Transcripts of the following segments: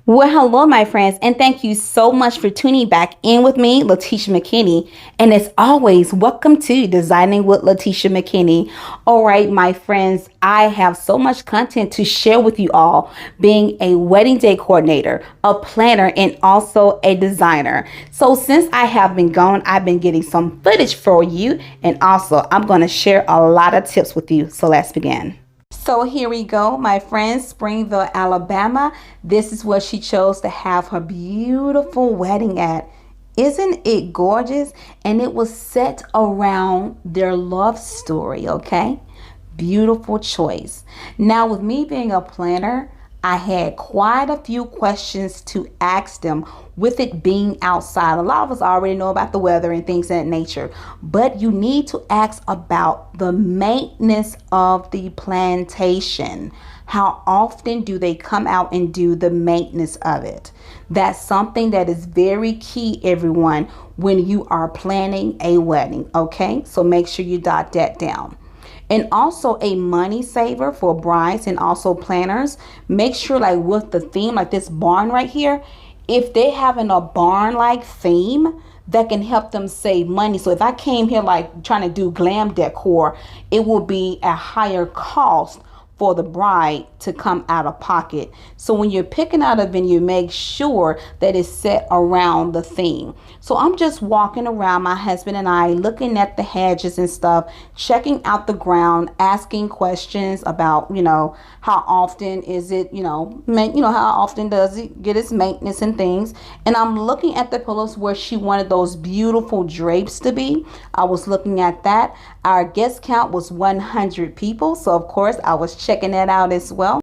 Well, hello, my friends, and thank you so much for tuning back in with me, Latisha McKinney. And as always, welcome to Designing with Latisha McKinney. All right, my friends, I have so much content to share with you all, being a wedding day coordinator, a planner, and also a designer. So, since I have been gone, I've been getting some footage for you, and also I'm going to share a lot of tips with you. So, let's begin. So here we go, my friends, Springville, Alabama. This is where she chose to have her beautiful wedding at. Isn't it gorgeous? And it was set around their love story, okay? Beautiful choice. Now, with me being a planner, I had quite a few questions to ask them with it being outside. A lot of us already know about the weather and things of that nature, but you need to ask about the maintenance of the plantation. How often do they come out and do the maintenance of it? That's something that is very key, everyone, when you are planning a wedding, okay? So make sure you dot that down. And also a money saver for brides and also planners. Make sure, like with the theme, like this barn right here, if they having a barn like theme, that can help them save money. So if I came here like trying to do glam decor, it will be a higher cost for the bride to come out of pocket. So when you're picking out a venue, make sure that it's set around the theme. So I'm just walking around, my husband and I, looking at the hedges and stuff, checking out the ground, asking questions about, how often is it, how often does it get its maintenance and things. And I'm looking at the pillows where she wanted those beautiful drapes to be. I was looking at that. Our guest count was 100 people. So of course I was checking that out as well.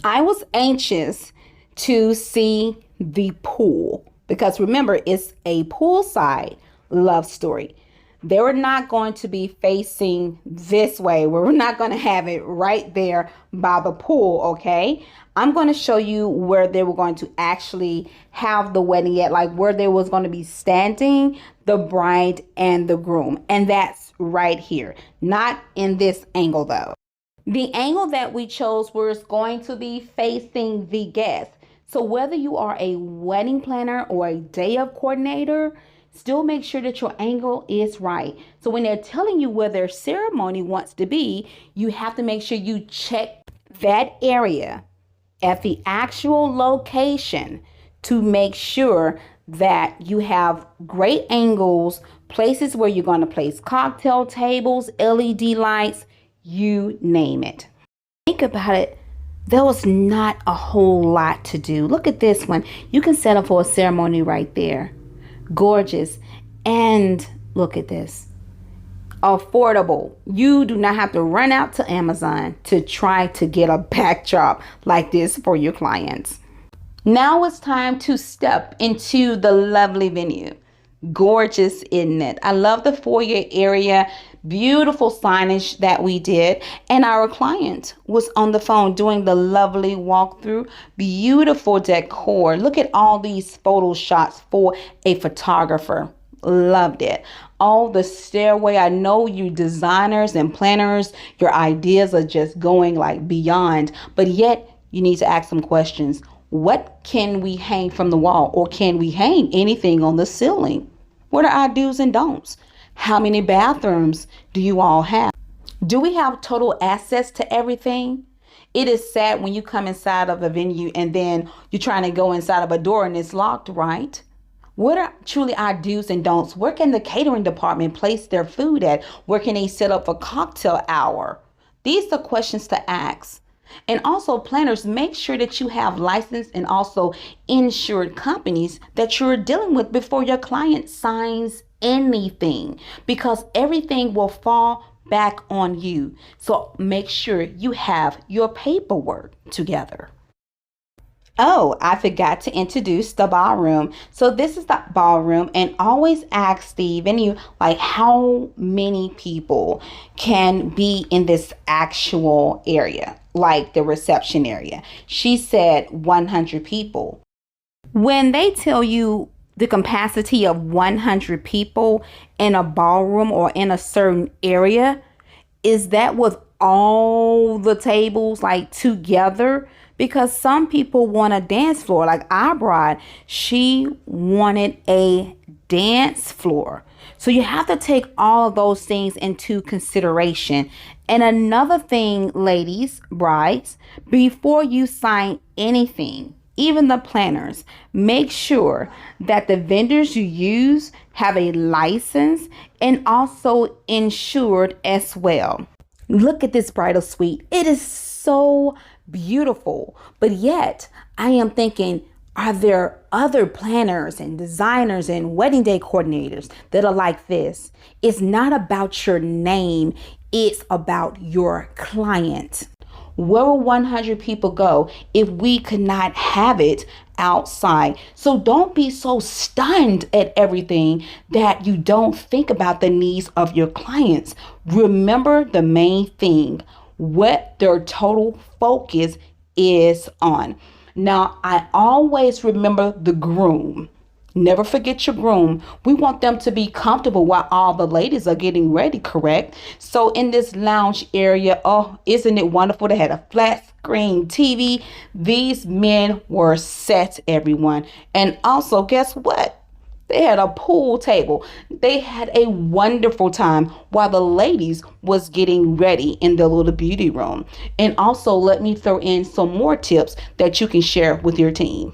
I was anxious to see the pool because remember, it's a poolside love story. They were not going to be facing this way. We're not going to have it right there by the pool, okay? I'm going to show you where they were going to actually have the wedding at, like where they was going to be standing, the bride and the groom. And that's right here, not in this angle though. The angle that we chose was going to be facing the guest. So whether you are a wedding planner or a day of coordinator, still make sure that your angle is right. So when they're telling you where their ceremony wants to be, you have to make sure you check that area at the actual location to make sure that you have great angles, places where you're going to place cocktail tables, LED lights, you name it. Think about it. There was not a whole lot to do. Look at this one. You can set up for a ceremony right there. Gorgeous. And look at this. Affordable. You do not have to run out to Amazon to try to get a backdrop like this for your clients. Now it's time to step into the lovely venue. Gorgeous, isn't it? I love the foyer area. Beautiful signage that we did. And our client was on the phone doing the lovely walkthrough. Beautiful decor. Look at all these photo shots for a photographer. Loved it. All the stairway. I know you designers and planners, your ideas are just going like beyond, but yet you need to ask some questions. What can we hang from the wall, or can we hang anything on the ceiling? What are our do's and don'ts? How many bathrooms do you all have? Do we have total access to everything? It is sad when you come inside of a venue and then you're trying to go inside of a door and it's locked, right? What are truly our do's and don'ts? Where can the catering department place their food at? Where can they set up a cocktail hour? These are questions to ask. And also, planners, make sure that you have licensed and also insured companies that you're dealing with before your client signs anything, because everything will fall back on you. So make sure you have your paperwork together. Oh, I forgot to introduce the ballroom. So this is the ballroom, and always ask the venue, like, how many people can be in this actual area, like the reception area. She said 100 people. When they tell you the capacity of 100 people in a ballroom or in a certain area, is that with all the tables like together? because some people want a dance floor. Like our bride, she wanted a dance floor. So you have to take all of those things into consideration. And another thing, ladies, brides, before you sign anything, even the planners, make sure that the vendors you use have a license and also insured as well. Look at this bridal suite. It is so beautiful. But yet, I am thinking, are there other planners and designers and wedding day coordinators that are like this? It's not about your name. It's about your client. Where will 100 people go if we could not have it outside? So don't be so stunned at everything that you don't think about the needs of your clients. Remember the main thing, what their total focus is on. Now, I always remember the groom. Never forget your groom. We want them to be comfortable while all the ladies are getting ready, correct? So in this lounge area, oh, isn't it wonderful? They had a flat screen TV. These men were set, everyone. And also, guess what? They had a pool table. They had a wonderful time while the ladies was getting ready in the little beauty room. And also, let me throw in some more tips that you can share with your team.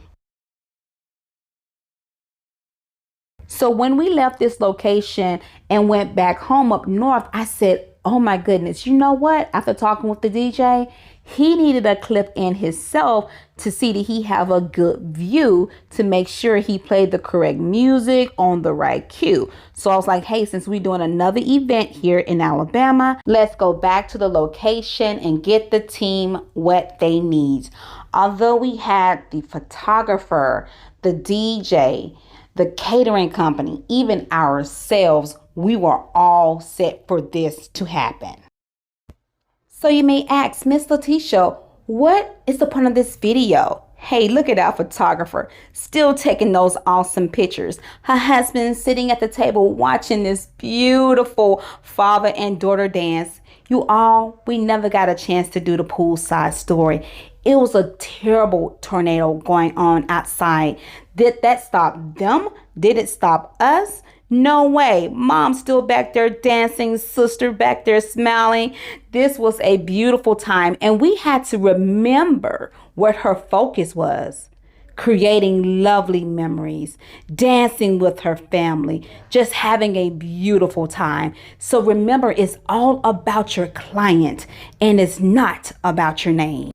So when we left this location and went back home up north, I said, oh my goodness, you know what? After talking with the DJ, he needed a clip in himself to see that he have a good view to make sure he played the correct music on the right cue. So I was like, hey, since we're doing another event here in Alabama, let's go back to the location and get the team what they need. Although we had the photographer, the DJ, the catering company, even ourselves, we were all set for this to happen. So you may ask, Miss Latisha, what is the point of this video? Hey, look at our photographer, still taking those awesome pictures. Her husband sitting at the table watching this beautiful father and daughter dance. You all, we never got a chance to do the poolside story. It was a terrible tornado going on outside. Did that stop them? Did it stop us? No way. Mom's still back there dancing, sister back there smiling. This was a beautiful time, and we had to remember what her focus was. Creating lovely memories, dancing with her family, just having a beautiful time. So remember, it's all about your client and it's not about your name.